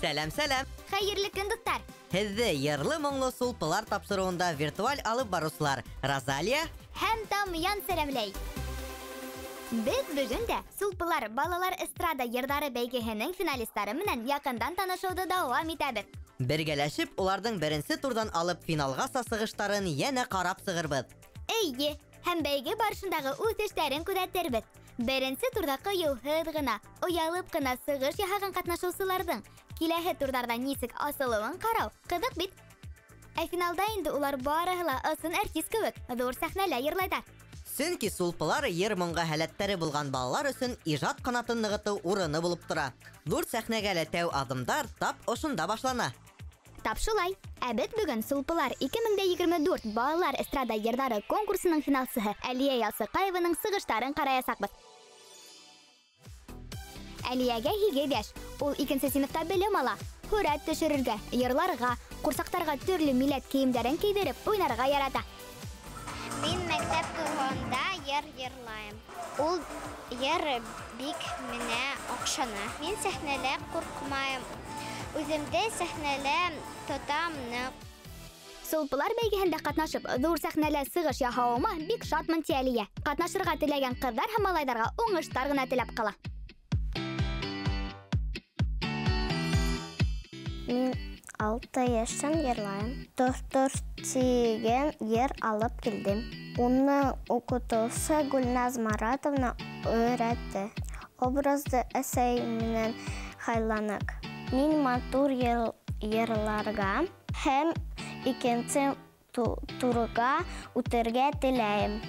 Сәлем. Хәерле көн, дуслар. Һеҙҙе йырлы моңло сулпылар тапшырыуында виртуаль алып барыусылар Розалия һәм Тамян сәләмләй. Без бүген дә Сулпылар балалар эстрада йырдары бәйгеһенең финалистлары менән якындан танышыуды дәвам итәбез. Бергәләшеп, уларҙың беренсе турдан алып финалга сығыштарын йәнә ҡарап сығырбыҙ. Әйе, һәм бәйге барышындағы үҫештәрен күҙәтербеҙ. Беренсе турда ҡыйыуһыҙ ғына, оялып ҡына сығыш яһаған ҡатнашыусыларҙың киләһе турҙарҙа нисек асылыуын ҡарау ҡыҙыҡ бит. Ә финалда инде улар барыһы ла ысын артист кеүек ҙур сәхнәлә йырлайҙар. Сөнки сулпылар йыр-моңға һәләттәре булған балалар өсөн ижад ҡанатын нығытыу урыны булып тора. Ҙур сәхнәгә лә тәү аҙымдар тап ошонда башлана. Тап шулай. Ә беҙ бөгөн Сулпылар 2024 балалар эстрада йырҙары конкурсының финалсыһы Әлиә Ялсыҡаеваның сығыштарын ҡараясаҡбыҙ. Әлиәгә 8 йәш. Ул 2-нче синыфта белем ала. Һүрәт төшөрөргә, йырларға, ҡурсаҡтарға төрлө милләт кейемдәрен кейҙереп, уйнарға ярата. Мин мәктәп торғанда йыр йырлайым. Ул йыр бик менә оҡшаны. Мин сәхнәлә ҡурҡмайым. Үҙемде сәхнәлә тотам ныҡ. Сулпылар бәйгеһендә ҡатнашып, ҙур сәхнәлә сығыш яһауыма бик шатмын ти Әлиә. Ҡатнашырға теләгән ҡыҙҙар һәм малайҙарға уңыштар ғына теләп ҡала. Мин 6 йәштән йырлайым. Тор тигән йыр алып килдем. Уны укытыусы Гүлназ Маратовна өйрәтте. Образды әсәй менән хайланык. Мин матур йырларға һәм 2-нче турға үтергә теләйем.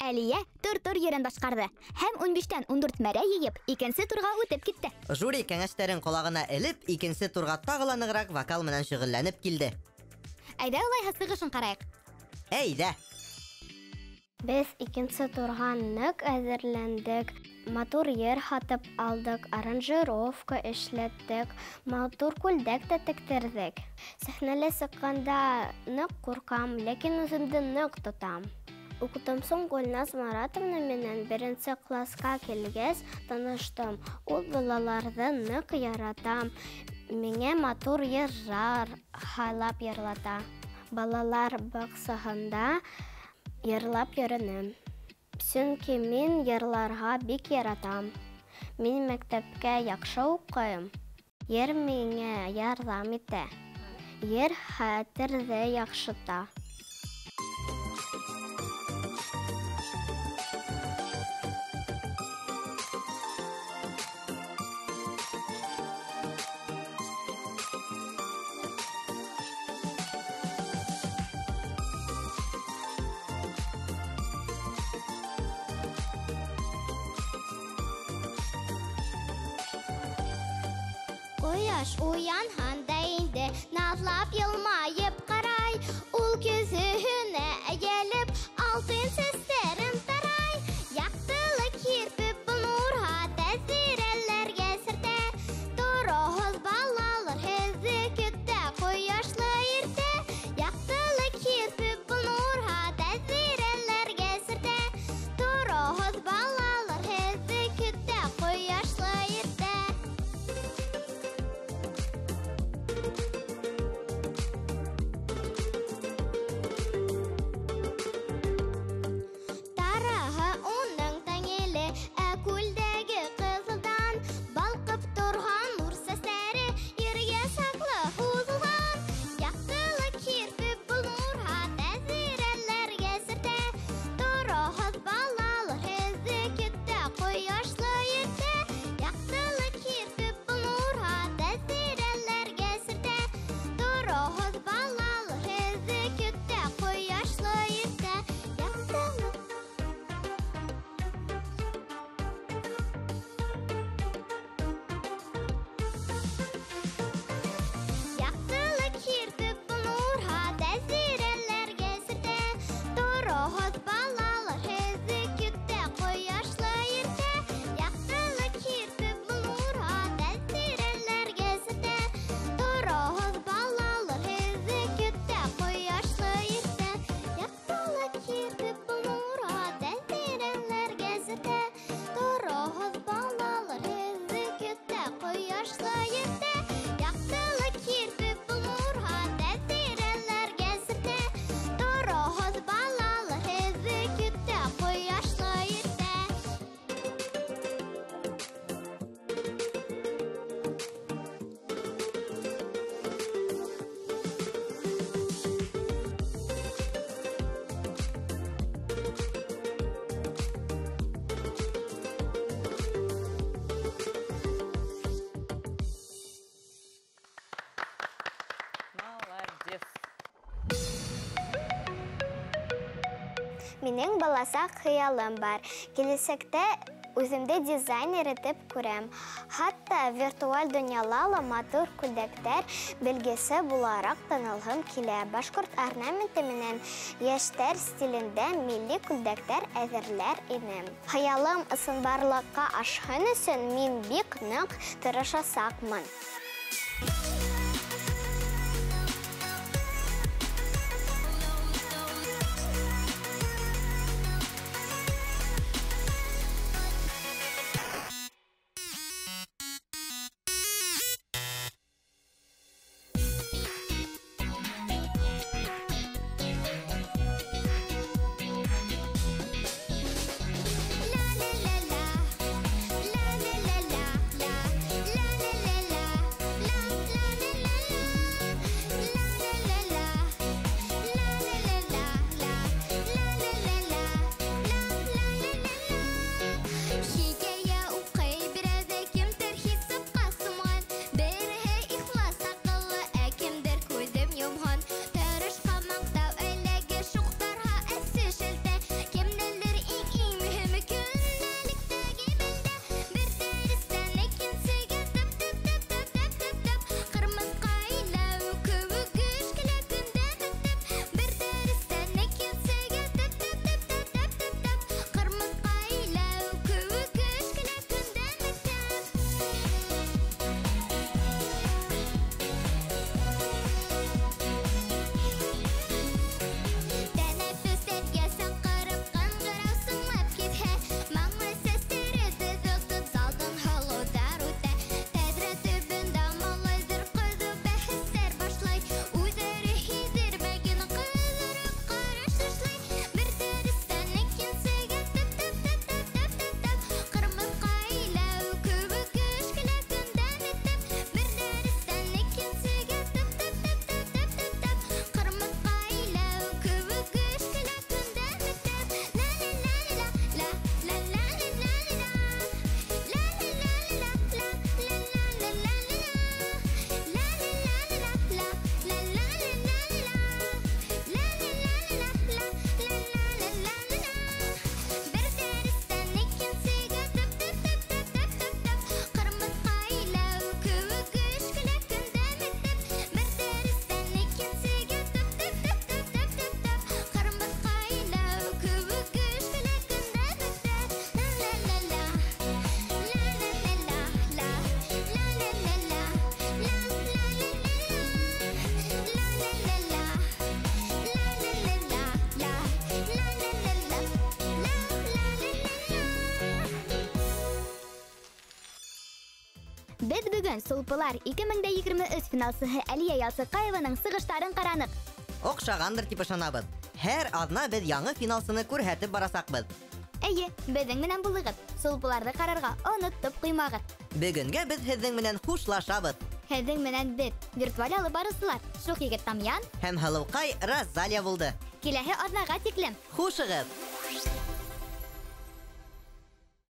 Әлиә тор йырын башҡарҙы һәм 15-тән 14 мәрә йыйып, 2-нче турға үтеп китте. Жюри кәңәштәрен ҡолағына элеп, 2-нче турға тағы ла нығыраҡ вокал менән шөғөлләнеп килде. Әйҙә улайһа сығышын ҡарайыҡ. Әйҙә. Без 2-нче турға ныҡ әҙерләндек. Матур йыр һатып алдык, аранжировка эшләттек, матур күлдәк тә тектерҙек. Сәхнәлә сыҡҡанда ныҡ ҡурҡам, ләкин үҙемде ныҡ тотам. Укытыусым Гүлназ Маратовна менән 1-нче класска килгәс таныштым. Ул балаларҙы ныҡ ярата. Миңә матур йырҙар һайлап йырлата. Балалар баҡсаһында йырлап йөрөнөм. Сөнки мин йырларға бик яратам. Мин мәктәпкә яҡшы уҡыйым. Йыр миңә ярҙам итә. Йыр хәтерҙе яҡшыта. Ҡояш уянһанда инде, наҙлап йылмайып ҡарай, ул көҙөһөнә эйәлеп, алтын сәстәрен тарай. Яҡтылыҡ һирпеп был нурға тәьҫир әллә Минең баласак хыялым бар. Киләсәктә үземдә дизайнер итеп күрәм. Хатта виртуаль дөньяла матур күлдәктәр белгесе буларак танылгым килә. Башкорт орнаменты менән яшьтәр стилендә милли күлдәктәр әзерләр идем. Хыялым ысынбарлыкка ашһын өчен мин бик нык тырышасакмын. Без бүген Сулпылар 2023 финалсыһы Әлия Ялсыкаеваның сыгыштарын каранык. Окшагандыр дип ышанабыз. Һәр азна без яңа финалсыны күрһәтеп барасакбыз. Әйе, безнең менән булыгыз. Сулпыларны карарга онытып куймагыз. Бүгенгә без һезнең менән хушлашабыз. Һезнең менән без виртуаль алып барысылар. Шук егет Тамян Һәм Халыкай Розалия булды. киләһе азнага тиклем. Хушыгыз.